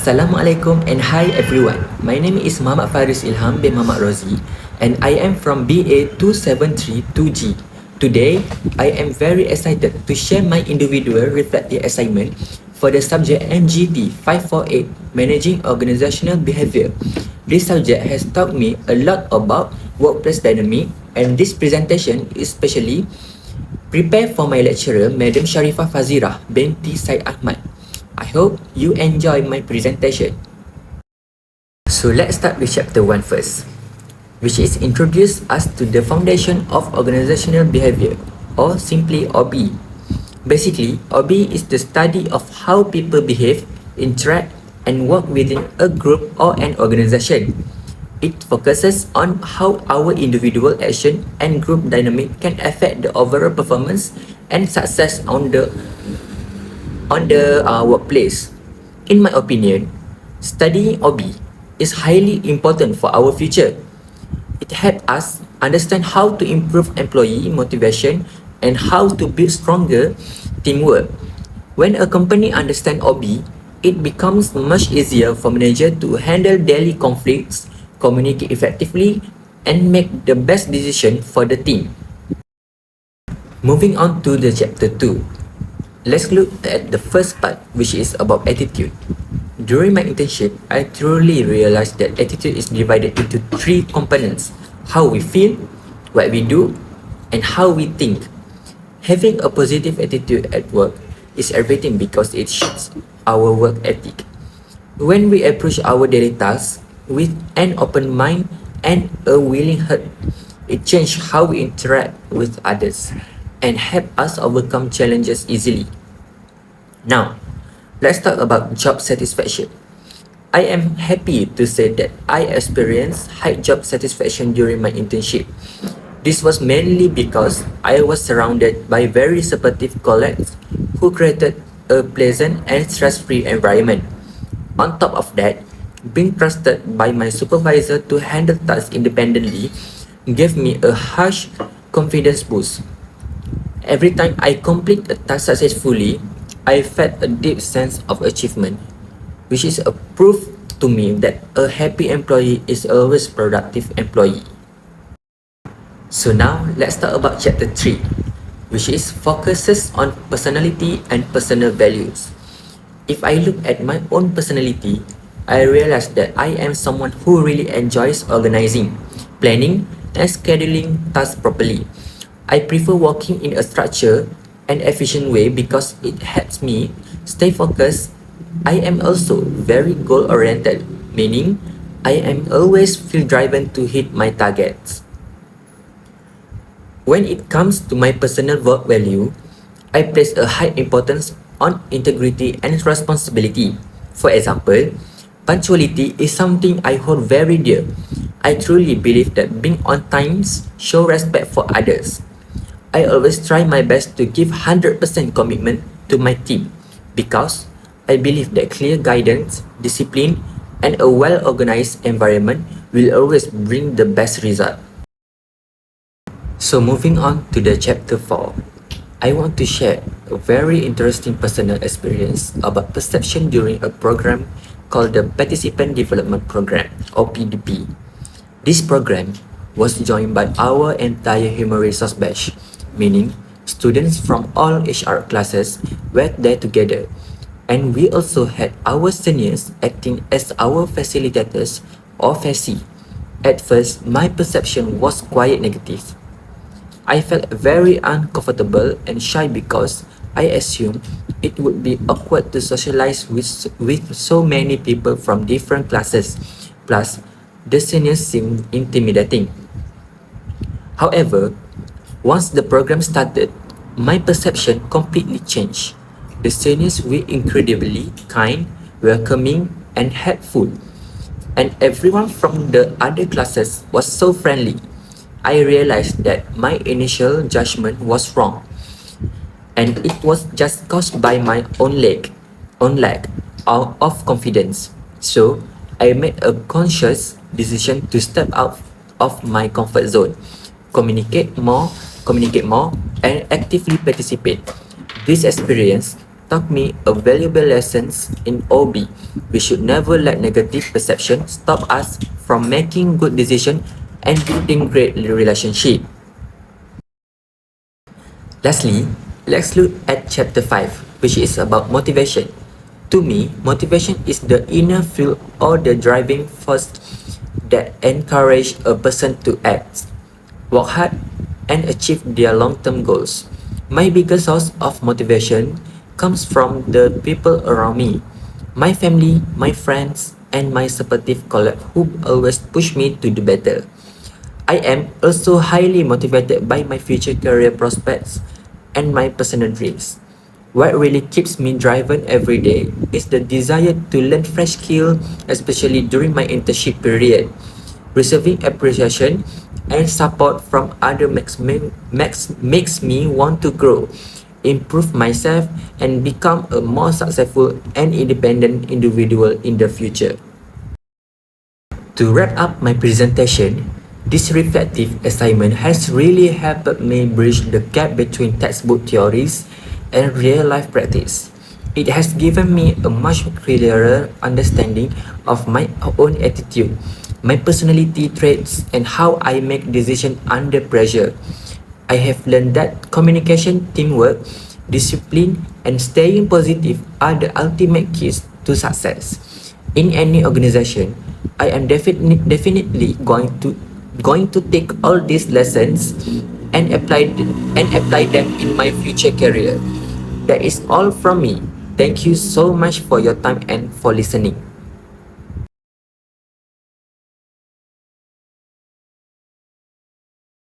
Assalamualaikum and hi everyone. My name is Muhammad Fareez Ilham bin Muhammad ROZI and I am from BA 2732G. Today, I am very excited to share my individual reflective assignment for the subject MGT548 Managing Organizational Behavior. This subject has taught me a lot about workplace dynamic and this presentation is specially prepared for my lecturer Madam Sharifah Fazirah binti Said Ahmad. I hope you enjoy my presentation. So let's start with chapter 1 first, which is introduce us to the foundation of organizational behavior, or simply OB. Basically, OB is the study of how people behave, interact, and work within a group or an organization. It focuses on how our individual action and group dynamic can affect the overall performance and success on the workplace. In my opinion, studying OB is highly important for our future. It helps us understand how to improve employee motivation and how to build stronger teamwork. When a company understands OB, it becomes much easier for manager to handle daily conflicts, communicate effectively, and make the best decision for the team. Moving on to the chapter 2. Let's look at the first part, which is about attitude. During my internship, I truly realized that attitude is divided into 3 components: how we feel, what we do, and how we think. Having a positive attitude at work is everything because it shows our work ethic. When we approach our daily tasks with an open mind and a willing heart, it changes how we interact with others and help us overcome challenges easily. Now, let's talk about job satisfaction. I am happy to say that I experienced high job satisfaction during my internship. This was mainly because I was surrounded by very supportive colleagues who created a pleasant and stress-free environment. On top of that, being trusted by my supervisor to handle tasks independently gave me a huge confidence boost. Every time I complete a task successfully, I felt a deep sense of achievement, which is a proof to me that a happy employee is always a productive employee. So now, let's talk about chapter 3, which is focuses on personality and personal values. If I look at my own personality, I realize that I am someone who really enjoys organizing, planning, and scheduling tasks properly. I prefer working in a structured and efficient way because it helps me stay focused. I am also very goal-oriented, meaning I am always feel driven to hit my targets. When it comes to my personal work value, I place a high importance on integrity and responsibility. For example, punctuality is something I hold very dear. I truly believe that being on time shows respect for others. I always try my best to give 100% commitment to my team because I believe that clear guidance, discipline, and a well-organized environment will always bring the best result. So moving on to the chapter 4, I want to share a very interesting personal experience about perception during a program called the Participant Development Program, or PDP. This program was joined by our entire human resource batch, meaning students from all HR classes were there together, and we also had our seniors acting as our facilitators or FACI. At first, my perception was quite negative. I felt very uncomfortable and shy because I assumed it would be awkward to socialize with so many people from different classes, plus the seniors seemed intimidating. However, once the program started, my perception completely changed. The seniors were incredibly kind, welcoming, and helpful, and everyone from the other classes was so friendly. I realized that my initial judgment was wrong, and it was just caused by my own lack of confidence. So, I made a conscious decision to step out of my comfort zone, communicate more, and actively participate. This experience taught me a valuable lessons in OB. We should never let negative perception stop us from making good decisions and building great relationship. Lastly, let's look at chapter 5, which is about motivation. To me, motivation is the inner fuel or the driving force that encourage a person to act, work hard, and achieve their long-term goals. My biggest source of motivation comes from the people around me, my family, my friends, and my supportive colleagues who always push me to do better. I am also highly motivated by my future career prospects and my personal dreams. What really keeps me driven every day is the desire to learn fresh skills, especially during my internship period. Receiving appreciation and support from others makes me want to grow, improve myself, and become a more successful and independent individual in the future. To wrap up my presentation, this reflective assignment has really helped me bridge the gap between textbook theories and real-life practice. It has given me a much clearer understanding of my own attitude, my personality traits, and how I make decisions under pressure. I have learned that communication, teamwork, discipline, and staying positive are the ultimate keys to success. In any organization, I am definitely going to take all these lessons and apply them in my future career. That is all from me. Thank you so much for your time and for listening.